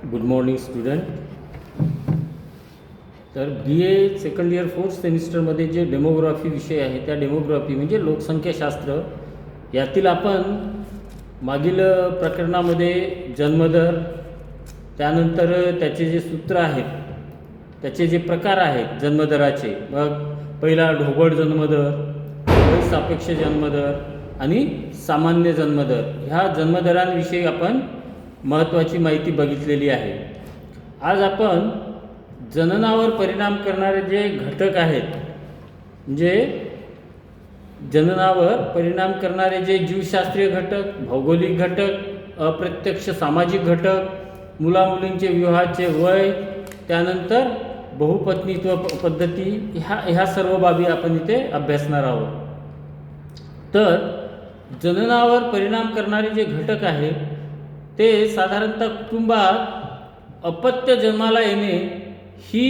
Good morning student. तर बी ए second year fourth सेमिस्टरमध्ये जे डेमोग्राफी विषय आहे त्या डेमोग्राफी म्हणजे लोकसंख्याशास्त्र यातील आपण मागील प्रकरणामध्ये जन्मदर, त्यानंतर त्याचे जे सूत्र आहेत, त्याचे जे प्रकार आहेत जन्मदराचे, मग पहिला ढोबळ जन्मदर, सापेक्ष जन्मदर आणि सामान्य जन्मदर, ह्या जन्मदरांविषयी आपण महत्त्वाची माहिती बघितलेली आहे. आज आपण जननावर परिणाम करणारे जे घटक आहेत, म्हणजे जननावर परिणाम करणारे जे जीवशास्त्रीय घटक, भौगोलिक घटक, अप्रत्यक्ष सामाजिक घटक, मुलामुलींचे विवाहाचे वय, त्यानंतर बहुपत्नीत्व पद्धती, ह्या सर्व बाबी आपण इथे अभ्यासणार आहोत. तर जननावर परिणाम करणारे जे घटक आहेत ते साधारणतः कुटुंबात अपत्य जन्माला येणे ही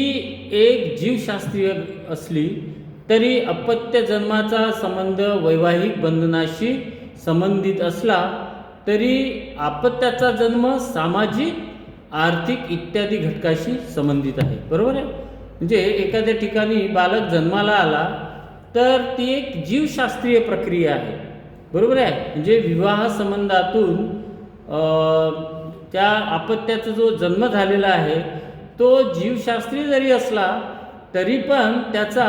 एक जीवशास्त्रीय असली तरी अपत्य जन्माचा संबंध वैवाहिक बंधनाशी संबंधित असला तरी अपत्याचा जन्म सामाजिक, आर्थिक इत्यादी घटकाशी संबंधित आहे. बरोबर आहे. म्हणजे एखाद्या ठिकाणी बालक जन्माला आला तर ती एक जीवशास्त्रीय प्रक्रिया आहे. बरोबर आहे. म्हणजे विवाह संबंधातून त्या अपत्याचा जो जन्म झालेला आहे तो जीवशास्त्रीय जरी असला तरी पण त्याचा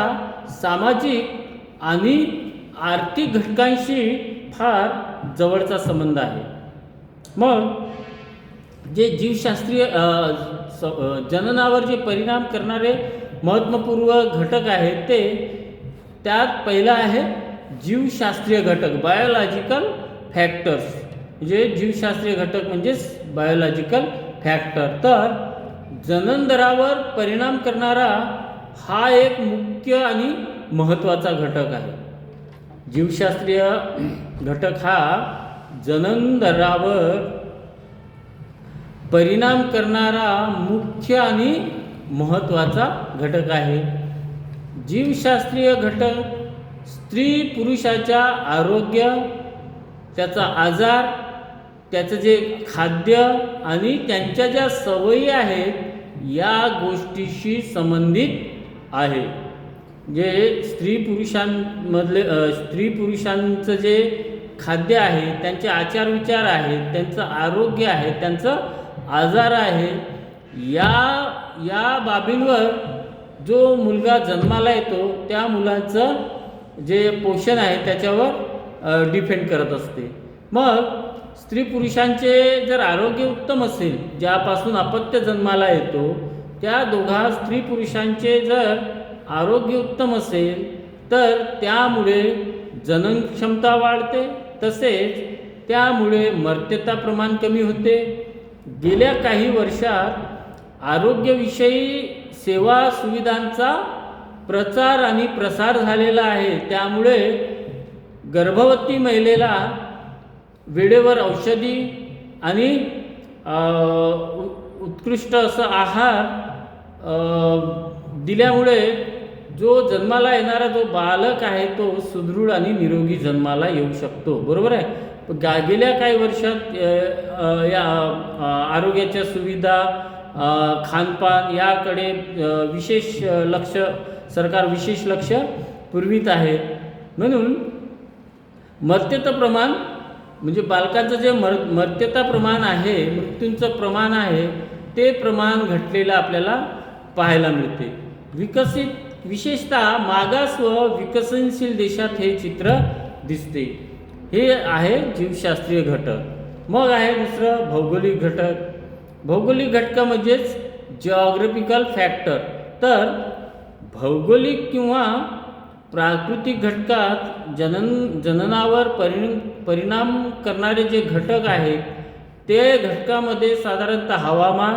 सामाजिक आणि आर्थिक घटकांशी फार जवळचा संबंध आहे. मग जे जीवशास्त्रीय जननावर जे परिणाम करणारे महत्त्वपूर्ण घटक आहेत ते त्यात पहिला आहे जीवशास्त्रीय घटक, बायोलॉजिकल फॅक्टर्स. म्हणजे जीवशास्त्रीय घटक म्हणजेच बायोलॉजिकल फॅक्टर. तर जननदरावर परिणाम करणारा हा एक मुख्य आणि महत्त्वाचा घटक आहे. जीवशास्त्रीय घटक हा जननदरावर परिणाम करणारा मुख्य आणि महत्त्वाचा घटक आहे. जीवशास्त्रीय घटक स्त्री पुरुषाच्या आरोग्य, त्याचा आजार, त्याचं जे खाद्य आणि त्यांच्या ज्या सवयी आहेत या गोष्टीशी संबंधित आहे. जे स्त्री पुरुषांचं जे खाद्य आहे, त्यांचे आचारविचार आहेत, त्यांचं आरोग्य आहे, त्यांचं आजार आहे, या बाबींवर जो मुलगा जन्माला येतो त्या मुलाचं जे पोषण आहे त्याच्यावर डिपेंड करत असते. मग स्त्री पुरुषांचे जर आरोग्य उत्तम असेल, ज्यापासून अपत्य जन्माला येतो त्या दोघा स्त्री पुरुषांचे जर आरोग्य उत्तम असेल तर त्यामुळे जनन क्षमता वाढते, तसेच त्यामुळे मर्त्यता प्रमाण कमी होते. गेल्या काही वर्षात आरोग्यविषयी सेवा सुविधांचा प्रचार आणि प्रसार झालेला आहे. त्यामुळे गर्भवती महिलेला वेळेवर औषधी आणि उत्कृष्ट असं आहार दिल्यामुळे जो जन्माला येणारा जो बालक आहे तो सुदृढ आणि निरोगी जन्माला येऊ शकतो. बरोबर आहे. गेल्या काही वर्षात या आरोग्याच्या सुविधा, खानपान याकडे सरकार विशेष लक्ष पुरवित आहे. म्हणून मर्त्यता प्रमाण म्हणजे बालकांचं जे मर्त्यता प्रमाण आहे, मृत्यूंचं प्रमाण आहे, ते प्रमाण घटलेलं आपल्याला पाहायला मिळते. विशेषतः मागास व विकसनशील देशात हे चित्र दिसते. हे आहे जीवशास्त्रीय घटक. मग आहे दुसरं भौगोलिक घटक. भौगोलिक घटक म्हणजेच जिओग्राफिकल फॅक्टर. तर भौगोलिक किंवा प्राकृतिक घटकात जननावर परिणाम करणारे जे घटक आहेत ते घटकामध्ये साधारणतः हवामान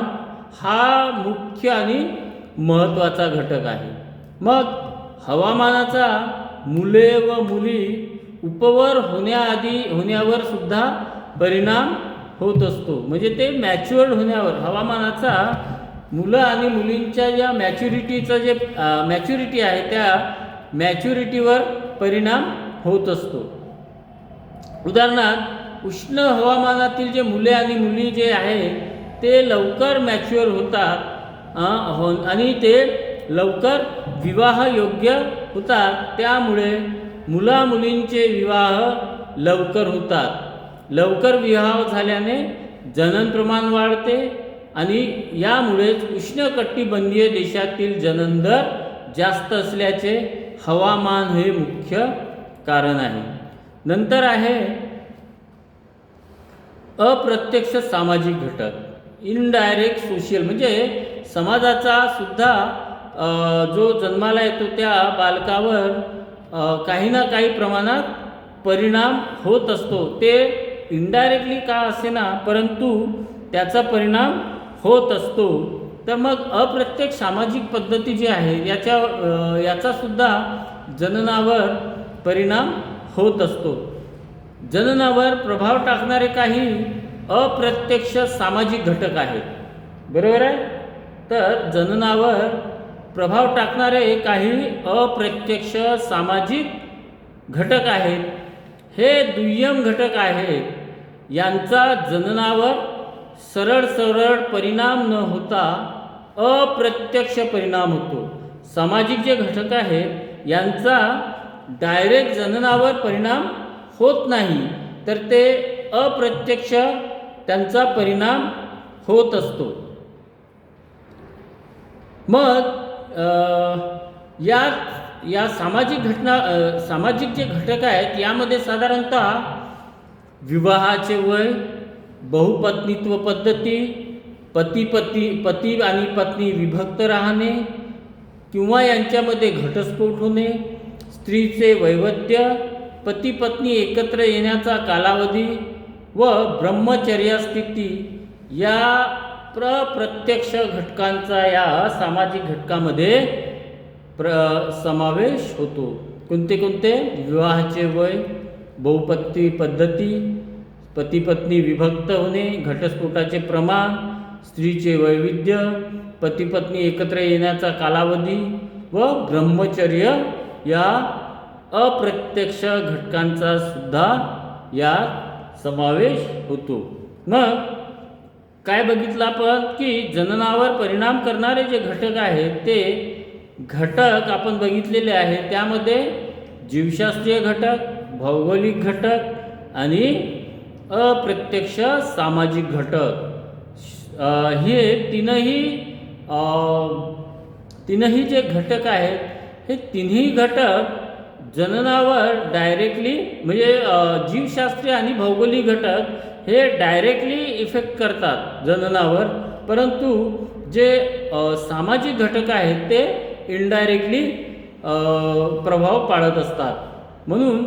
हा मुख्य आणि महत्त्वाचा घटक आहे. मग हवामानाचा मुले व मुली उपवर होण्यावर सुद्धा परिणाम होत असतो. म्हणजे ते मॅच्युअर्ड होण्यावर हवामानाचा मुलं आणि मुलींच्या ज्या मॅच्युरिटी आहे त्या मॅच्युरिटीवर परिणाम होत असतो. उदाहरणार्थ उष्ण हवामानातील जे मुले आणि मुली जे आहे ते लवकर मॅच्युअर होतात आणि ते लवकर विवाहयोग्य होतात. त्यामुळे मुलामुलींचे विवाह लवकर होतात. लवकर विवाह झाल्याने जनन प्रमाण वाढते आणि यामुळेच उष्णकटिबंधीय देशातील जनन दर जास्त असल्याचे हवामान हे मुख्य कारण आहे. नंतर आहे अप्रत्यक्ष सामाजिक घटक, इनडायरेक्ट सोशल, म्हणजे समाजाचा सुद्धा जो जन्माला येतो त्या बालकावर काही ना काही प्रमाणात परिणाम होत असतो. ते इनडायरेक्टली का असेना परंतु त्याचा परिणाम होत असतो. तर मग अप्रत्यक्ष सामाजिक पद्धती जी आहे याचा सुद्धा जननावर परिणाम होत असतो. जननावर प्रभाव टाकणारे काही अप्रत्यक्ष सामाजिक घटक आहेत. बरोबर आहे. तर जननावर प्रभाव टाकणारे काही अप्रत्यक्ष सामाजिक घटक आहेत. हे दुय्यम घटक आहेत. यांचा जननावर सरळ परिणाम न होता अप्रत्यक्ष परिणाम होतो. सामाजिक जे घटक आहेत यांचा डायरेक्ट जननावर परिणाम होत नाही, तर ते अप्रत्यक्ष त्यांचा परिणाम होत असतो. मग या सामाजिक जे घटक आहेत यामध्ये साधारणतः विवाहाचे वय, बहुपत्नीत्व पद्धती, पती आणि पत्नी विभक्त राहणे किंवा यांच्यामध्ये घटस्फोट होणे, स्त्रीचे वैवध्य, पती पत्नी एकत्र येण्याचा कालावधी व ब्रह्मचर्या स्थिती या प्रत्यक्ष घटकांचा या सामाजिक घटकामध्ये समावेश होतो. कोणते कोणते? विवाहाचे वय, बहुपत्नी पद्धती, पती पत्नी विभक्त होणे, घटस्फोटाचे प्रमाण, स्त्रीचे वैविध्य, पती पत्नी एकत्र येण्याचा कालावधी व ब्रह्मचर्य या अप्रत्यक्ष घटकांचा सुद्धा यात समावेश होतो. मग काय बघितलं आपण की जननावर परिणाम करणारे जे घटक आहेत ते घटक आपण बघितलेले आहेत. त्यामध्ये जीवशास्त्रीय घटक, भौगोलिक घटक आणि अप्रत्यक्ष सामाजिक घटक, हे तीनही जे घटक आहेत हे तिन्ही घटक जननावर डायरेक्टली, म्हणजे जीवशास्त्रीय आणि भौगोलिक घटक हे डायरेक्टली इफेक्ट करतात जननावर, परंतु जे सामाजिक घटक आहेत ते इनडायरेक्टली प्रभाव पाडत असतात. म्हणून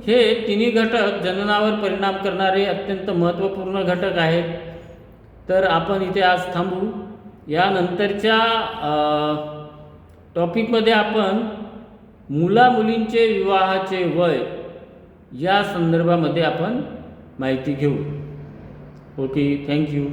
हे तिन्ही घटक जननावर परिणाम करणारे अत्यंत महत्त्वपूर्ण घटक आहेत. तर आपण इथे आज थांबू. यानंतरच्या टॉपिकमध्ये आपण मुलामुलींचे विवाहाचे वय या संदर्भामध्ये आपण माहिती घेऊ. Okay, thank you.